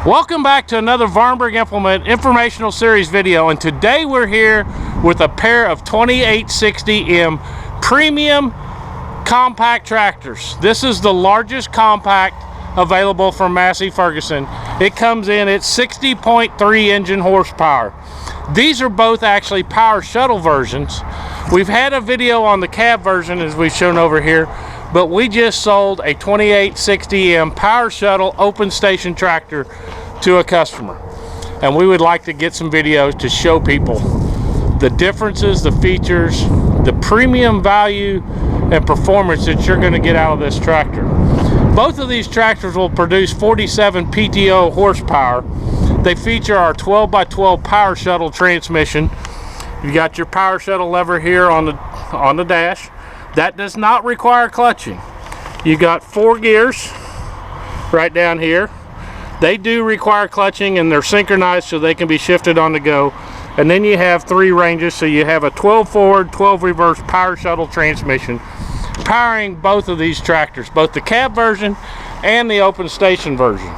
Welcome back to another Varnberg Implement informational series video, and today we're here with a pair of 2860M premium compact tractors. This is the largest compact available from Massey Ferguson. It comes in at 60.3 engine horsepower. These are both actually power shuttle versions. We've had a video on the cab version as we've shown over here, but we just sold a 2860M power shuttle open station tractor to a customer, and we would like to get some videos to show people the differences, the features, the premium value and performance that you're going to get out of this tractor. Both of these tractors will produce 47 PTO horsepower. They feature our 12x12 power shuttle transmission. You got your power shuttle lever here on the dash. That does not require clutching. You got 4 gears right down here. They do require clutching, and they're synchronized so they can be shifted on the go. And then you have 3 ranges, so you have a 12 forward, 12 reverse power shuttle transmission powering both of these tractors, both the cab version and the open station version.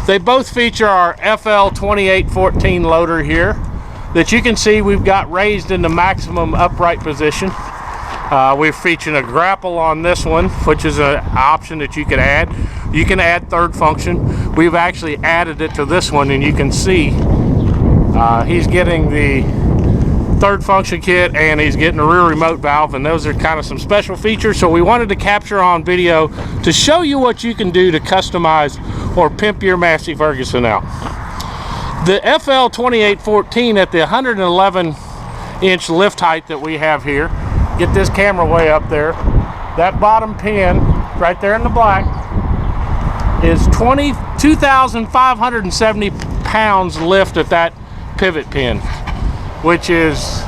They both feature our FL 2814 loader here that you can see we've got raised in the maximum upright position. We're featuring a grapple on this one, which is an option that you can add. You can add third function. We've actually added it to this one, and you can see he's getting the third function kit and he's getting a rear remote valve, and those are kind of some special features. So we wanted to capture on video to show you what you can do to customize or pimp your Massey Ferguson out. The FL 2814 at the 111 inch lift height that we have here, get this camera way up there, that bottom pin right there in the black is 2,570 pounds lift at that pivot pin, which is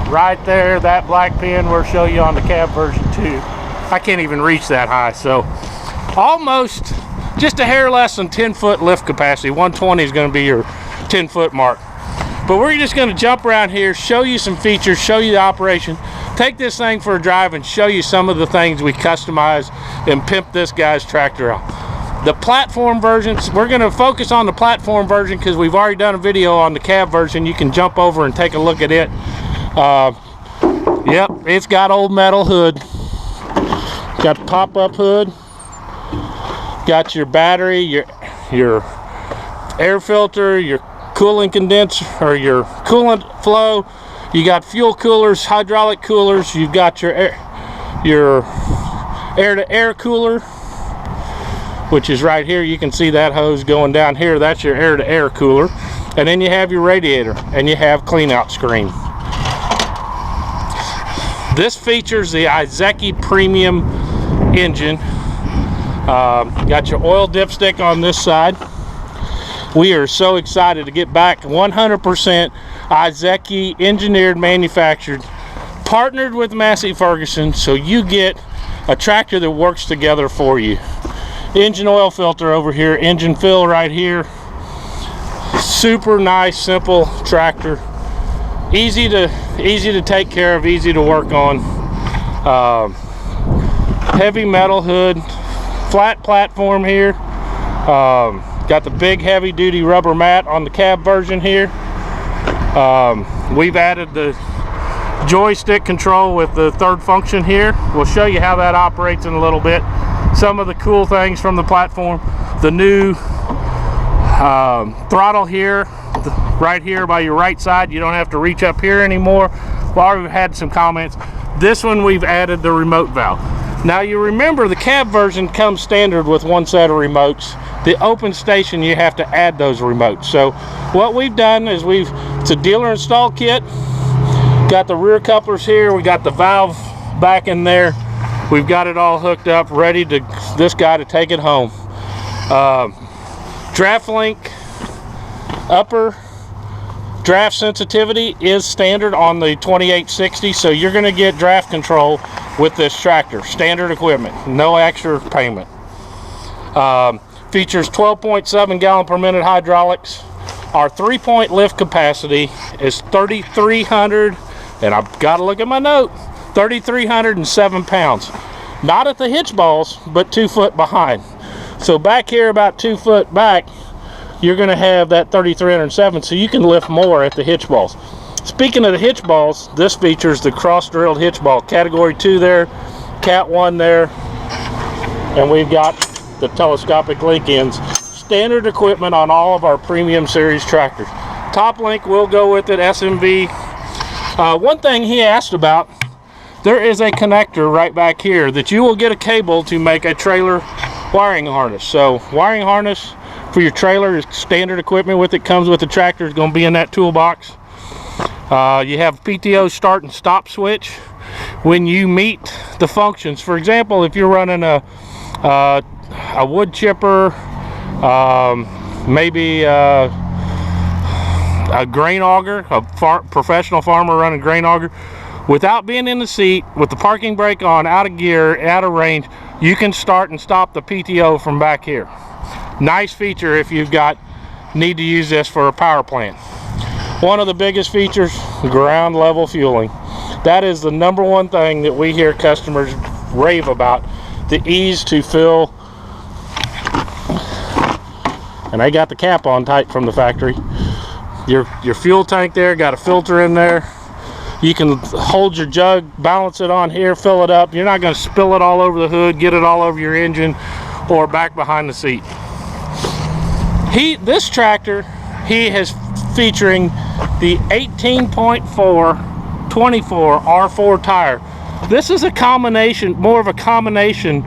right there. That black pin we'll show you on the cab version too. I can't even reach that high, so almost just a hair less than 10-foot lift capacity. 120 is going to be your 10-foot mark. But we're just going to jump around here, show you some features, show you the operation, take this thing for a drive, and show you some of the things we customize and pimp this guy's tractor out. The platform versions, we're going to focus on the platform version because we've already done a video on the cab version. You can jump over and take a look at it. Yep, it's got old metal hood. Got the pop-up hood. Got your battery, your air filter, your cooling condenser, or your coolant flow. You got fuel coolers, hydraulic coolers. You've got your air-to-air cooler, which is right here. You can see that hose going down here. That's your air-to-air cooler. And then you have your radiator, and you have clean-out screen. This features the Izeki Premium engine. Got your oil dipstick on this side. We are so excited to get back 100% Izeki engineered, manufactured, partnered with Massey Ferguson, so you get a tractor that works together for you. Engine oil filter over here, engine fill right here. Super nice, simple tractor. Easy to take care of, easy to work on. Heavy metal hood, flat platform here. Got the big heavy duty rubber mat on the cab version here. We've added the joystick control with the third function here. We'll show you how that operates in a little bit. Some of the cool things from the platform, the new throttle here, right here by your right side. You don't have to reach up here anymore. Well, we've had some comments. This one we've added the remote valve. Now you remember the cab version comes standard with one set of remotes. The open station, you have to add those remotes. So what we've done is it's a dealer install kit. Got the rear couplers here. We got the valve back in there. We've got it all hooked up, ready to this guy to take it home. Draft link upper draft sensitivity is standard on the 2860, so you're going to get draft control with this tractor. Standard equipment, no extra payment. Features 12.7 gallon per minute hydraulics. Our 3-point lift capacity is 3,300, and I've got to look at my note, 3,307 pounds. Not at the hitch balls, but 2 foot behind. So back here, about 2 foot back, you're going to have that 3307, so you can lift more at the hitch balls. Speaking of the hitch balls, this features the cross-drilled hitch ball, category 2 there, cat 1 there, and we've got the telescopic link ends. Standard equipment on all of our premium series tractors. Top link will go with it, SMV. One thing he asked about, there is a connector right back here that you will get a cable to make a trailer wiring harness. So wiring harness for your trailer is standard equipment with it, comes with the tractor, is going to be in that toolbox. You have PTO start and stop switch when you meet the functions. For example, if you're running a wood chipper, maybe a grain auger, professional farmer running grain auger, without being in the seat, with the parking brake on, out of gear, out of range, you can start and stop the PTO from back here. Nice feature if you've need to use this for a power plant. One of the biggest features, ground level fueling. That is the #1 thing that we hear customers rave about, the ease to fill. And they got the cap on tight from the factory. Your fuel tank there, got a filter in there. You can hold your jug, balance it on here, fill it up. You're not going to spill it all over the hood, get it all over your engine or back behind the seat. This tractor, he is featuring the 18.4 24 R4 tire. This is a combination, more of a combination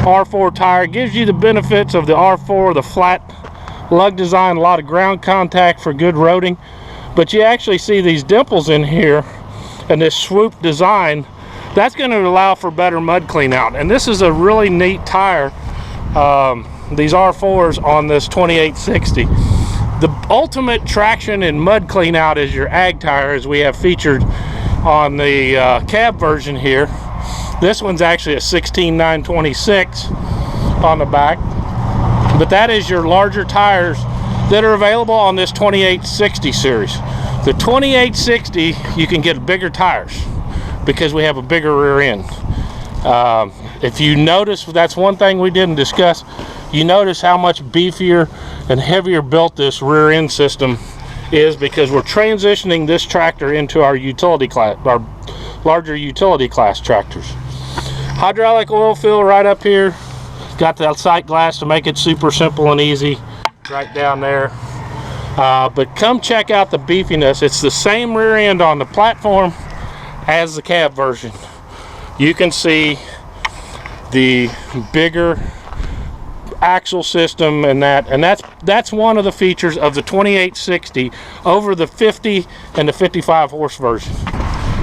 R4 tire. It gives you the benefits of the R4, the flat lug design, a lot of ground contact for good roading, but you actually see these dimples in here and this swoop design. That's going to allow for better mud clean out, and this is a really neat tire, these R4s on this 2860. The ultimate traction and mud clean out is your ag tire, as we have featured on the cab version here. This one's actually a 16926 on the back, but that is your larger tires that are available on this 2860 series. The 2860, you can get bigger tires because we have a bigger rear end. If you notice, that's one thing we didn't discuss. You notice how much beefier and heavier built this rear end system is, because we're transitioning this tractor into our utility class, our larger utility class tractors. Hydraulic oil fill right up here. Got that sight glass to make it super simple and easy right down there. But come check out the beefiness. It's the same rear end on the platform as the cab version. You can see the bigger axle system and that's one of the features of the 2860 over the 50 and the 55 horse version.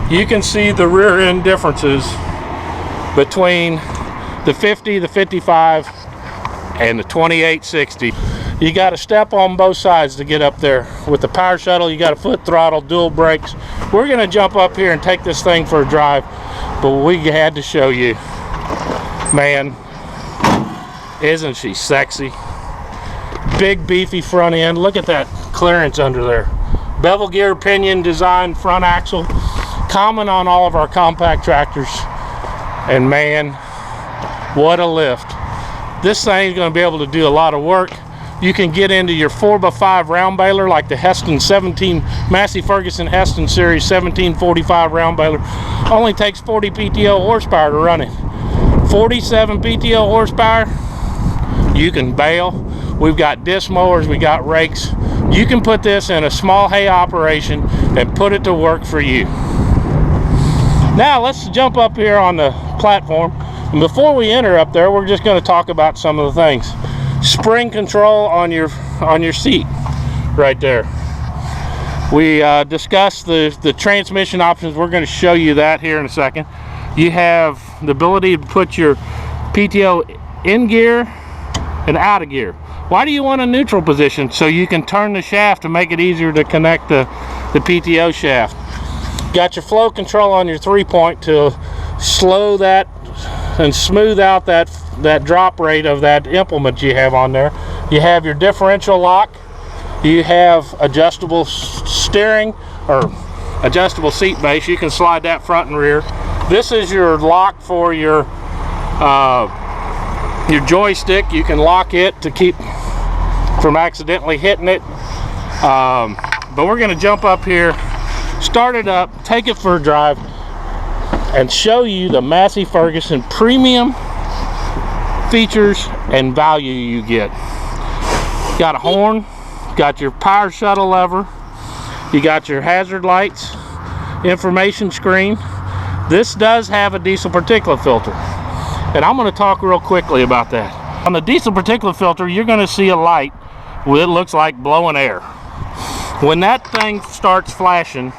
You can see the rear end differences between the 50, the 55, and the 2860. You got to step on both sides to get up there. With the power shuttle, you got a foot throttle, dual brakes. We're going to jump up here and take this thing for a drive, but we had to show you. Man, isn't she sexy? Big beefy front end. Look at that clearance under there. Bevel gear pinion design front axle, common on all of our compact tractors. And man, what a lift. This thing's going to be able to do a lot of work. You can get into your 4x5 round baler like the Heston 17, Massey Ferguson Heston Series 1745 round baler. Only takes 40 PTO horsepower to run it. 47 PTO horsepower, you can bale. We've got disc mowers, we got rakes. You can put this in a small hay operation and put it to work for you. Now let's jump up here on the platform. And before we enter up there, we're just going to talk about some of the things. Spring control on your seat right there. We discussed the transmission options. We're going to show you that here in a second. You have the ability to put your PTO in gear and out of gear. Why do you want a neutral position? So you can turn the shaft to make it easier to connect the PTO shaft. Got your flow control on your 3-point to slow that and smooth out that drop rate of that implement you have on there. You have your differential lock. You have adjustable steering or adjustable seat base. You can slide that front and rear. This is your lock for your your joystick, you can lock it to keep from accidentally hitting it. But we're going to jump up here, start it up, take it for a drive, and show you the Massey Ferguson premium features and value you get. Got a horn, got your power shuttle lever, you got your hazard lights, information screen. This does have a diesel particulate filter, and I'm going to talk real quickly about that. On the diesel particulate filter, you're going to see a light that looks like blowing air. When that thing starts flashing,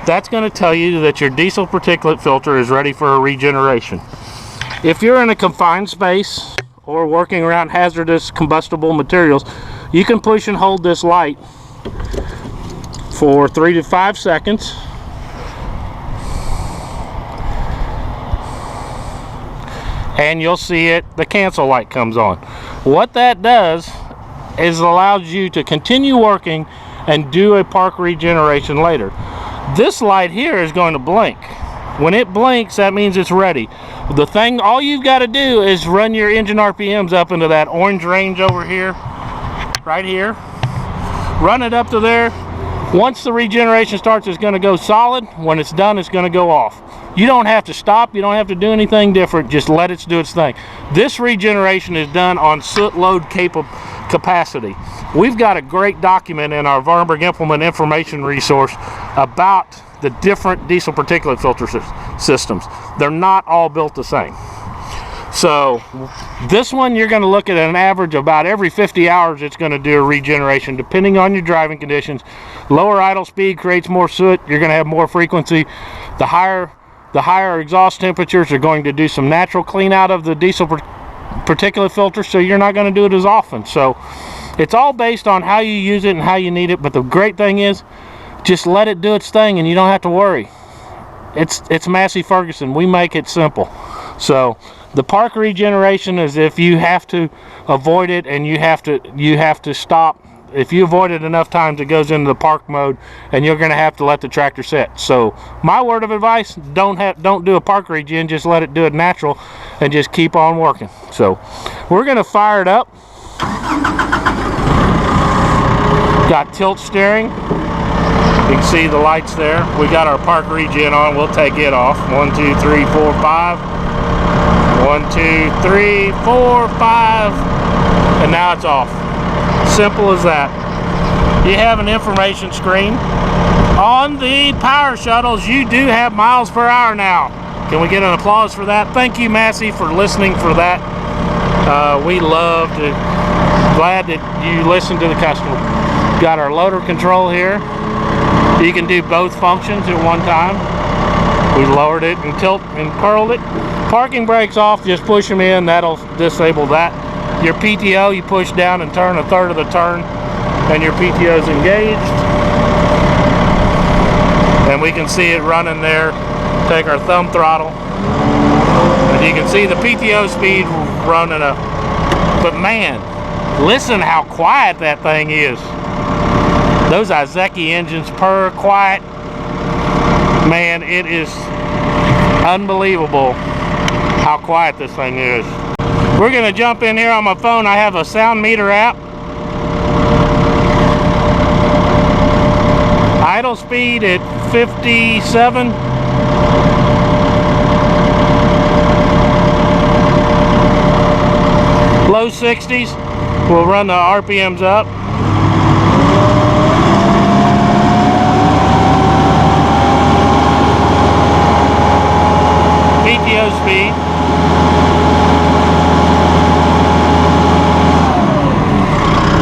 that's going to tell you that your diesel particulate filter is ready for a regeneration. If you're in a confined space or working around hazardous combustible materials, you can push and hold this light for 3 to 5 seconds. And you'll see it, the cancel light comes on. What that does is allows you to continue working and do a park regeneration later. This light here is going to blink. When it blinks, that means it's ready. The thing, all you've got to do is run your engine RPMs up into that orange range over here, right here. Run it up to there. Once the regeneration starts, it's going to go solid. When it's done, it's going to go off. You don't have to stop. You don't have to do anything different. Just let it do its thing. This regeneration is done on soot load capacity. We've got a great document in our Varnberg Implement information resource about the different diesel particulate filter systems. They're not all built the same. So this one, you're going to look at an average about every 50 hours it's going to do a regeneration depending on your driving conditions. Lower idle speed creates more soot. You're going to have more frequency. The higher exhaust temperatures are going to do some natural clean out of the diesel particulate filter, so you're not going to do it as often. So it's all based on how you use it and how you need it. But the great thing is, just let it do its thing and you don't have to worry. It's Massey Ferguson. We make it simple. So the park regeneration is if you have to avoid it and you have to stop. If you avoid it enough times, it goes into the park mode and you're going to have to let the tractor set. So my word of advice, don't do a park regen, just let it do it natural and just keep on working. So we're going to fire it up. Got tilt steering. You can see the lights there. We got our park regen on. We'll take it off. 1, 2, 3, 4, 5. 1, 2, 3, 4, 5. And now it's off. Simple as that. You have an information screen. On the power shuttles, you do have miles per hour now. Can we get an applause for that? Thank you, Massey, for listening for that. We love to, glad that you listen to the customer. Got our loader control here. You can do both functions at one time. We lowered it and tilt and curled it. Parking brakes off, just push them in, that'll disable that. Your PTO, you push down and turn a third of the turn, and your PTO is engaged. And we can see it running there. Take our thumb throttle, and you can see the PTO speed running up. But man, listen how quiet that thing is. Those Izeki engines purr quiet. Man, it is unbelievable how quiet this thing is. We're going to jump in here on my phone. I have a sound meter app. Idle speed at 57. Low 60s. We'll run the RPMs up. PTO speed.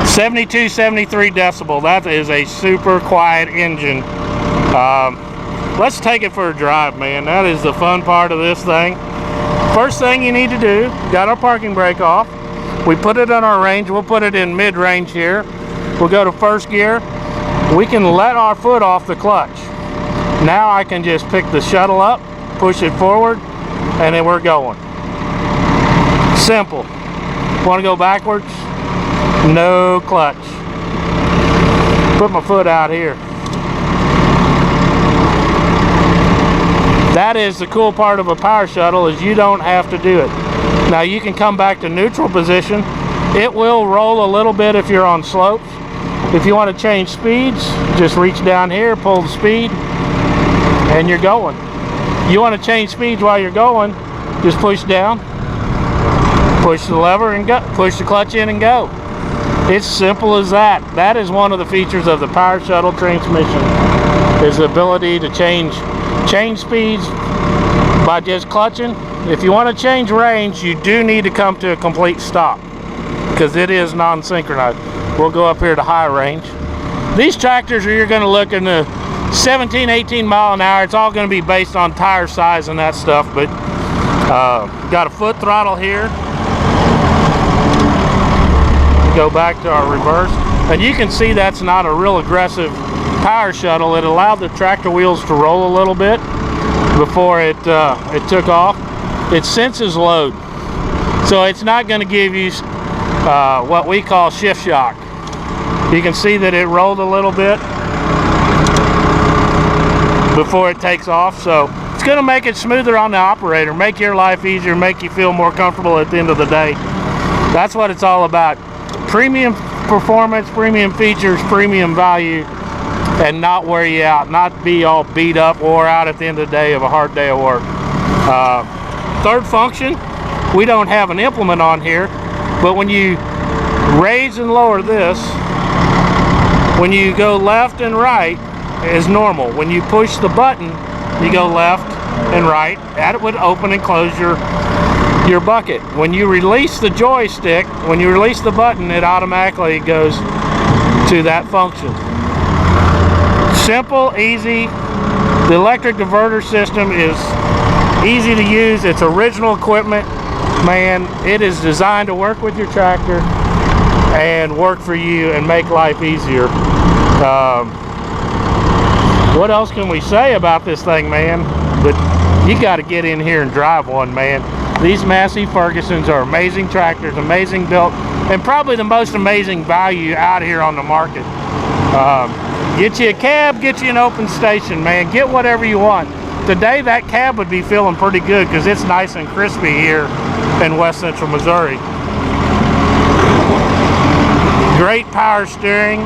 (72, 73 decibel. That is a super quiet engine. Let's take it for a drive, man. That is the fun part of this thing. First thing you need to do, got our parking brake off. We put it on our range. We'll put it in mid-range here. We'll go to first gear. We can let our foot off the clutch. Now I can just pick the shuttle up, push it forward, and then we're going. Simple. Want to go backwards? No clutch. Put my foot out here. That is the cool part of a power shuttle, is you don't have to do it. Now you can come back to neutral position. It will roll a little bit if you're on slopes. If you want to change speeds, just reach down here, pull the speed, and you're going. You want to change speeds while you're going, just push down, push the lever and go, push the clutch in and go. It's simple as that. That is one of the features of the Power Shuttle transmission, is the ability to change speeds by just clutching. If you want to change range, you do need to come to a complete stop because it is non-synchronized. We'll go up here to high range. These tractors, you're going to look in the 17, 18 mile an hour. It's all going to be based on tire size and that stuff, but got a foot throttle here. Go back to our reverse, and you can see that's not a real aggressive Power Shuttle. It allowed the tractor wheels to roll a little bit before it took off. It senses load, so it's not going to give you what we call shift shock. You can see that it rolled a little bit before it takes off, so it's going to make it smoother on the operator, make your life easier, make you feel more comfortable at the end of the day. That's what it's all about. Premium performance, premium features, premium value, and not wear you out, not be all beat up, wore out at the end of the day of a hard day of work. Third function, we don't have an implement on here, but when you raise and lower this, when you go left and right is normal. When you push the button, you go left and right. That would open and close your bucket. When you release the joystick, when you release the button, it automatically goes to that function. Simple, easy. The electric diverter system is easy to use. It's original equipment, man. It is designed to work with your tractor and work for you and make life easier. What else can we say about this thing, man? But you got to get in here and drive one, man. These Massey Fergusons are amazing tractors, amazing built, and probably the most amazing value out here on the market. Get you a cab, get you an open station, man. Get whatever you want. Today that cab would be feeling pretty good because it's nice and crispy here in West Central Missouri. Great power steering.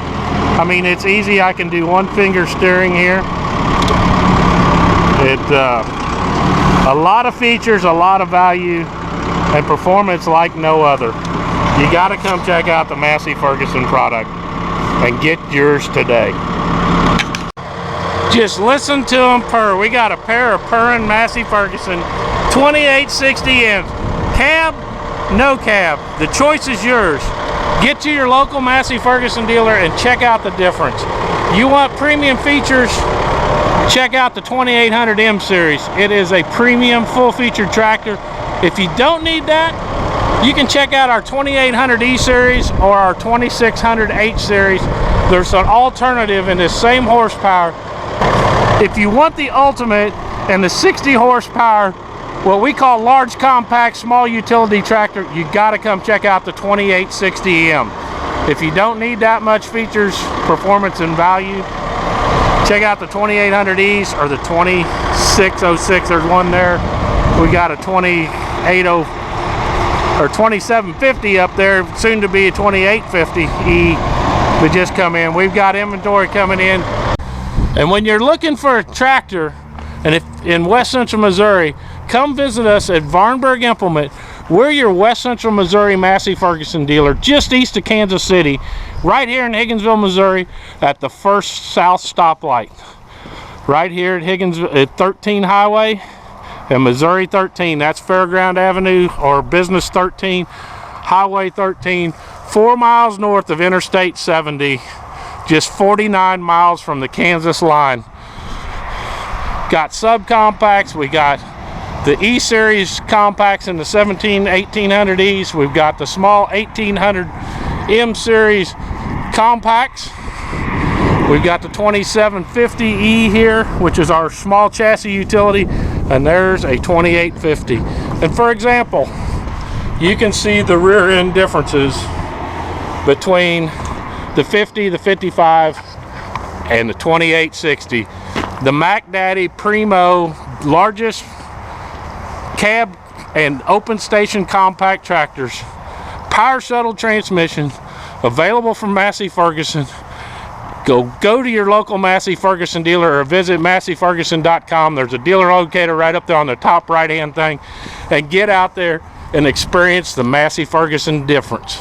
I mean, it's easy. I can do one finger steering here. A lot of features, a lot of value, and performance like no other. You got to come check out the Massey Ferguson product and get yours today. Just listen to them purr. We got a pair of purring Massey Ferguson 2860M. Cab, no cab. The choice is yours. Get to your local Massey Ferguson dealer and check out the difference. You want premium features? Check out the 2800M series. It is a premium full-featured tractor. If you don't need that, you can check out our 2800E series or our 2600H series. There's an alternative in this same horsepower. If you want the ultimate and the 60 horsepower, what we call large compact small utility tractor, you got to come check out the 2860M. If you don't need that much features, performance, and value, check out the 2800Es or the 2606. There's one there. We got a 2880 or 2750 up there, soon to be a 2850E that just come in. We've got inventory coming in. And when you're looking for a tractor, and if in West Central Missouri, come visit us at Varnberg Implement. We're your West Central Missouri Massey Ferguson dealer, just east of Kansas City, right here in Higginsville, Missouri, at the first south stoplight. Right here at Higginsville, at 13 Highway and Missouri 13. That's Fairground Avenue or Business 13, Highway 13, 4 miles north of Interstate 70, just 49 miles from the Kansas line. Got subcompacts. We got the E-Series compacts in the 1800Es. We've got the small 1800M Series compacts. We've got the 2750E here, which is our small chassis utility, and there's a 2850. And for example, you can see the rear end differences between the 50, the 55, and the 2860. The Mac Daddy Primo, largest cab and open station compact tractors, power shuttle transmission, available from Massey Ferguson. Go to your local Massey Ferguson dealer or visit masseyferguson.com. There's a dealer locator right up there on the top right hand thing, and get out there and experience the Massey Ferguson difference.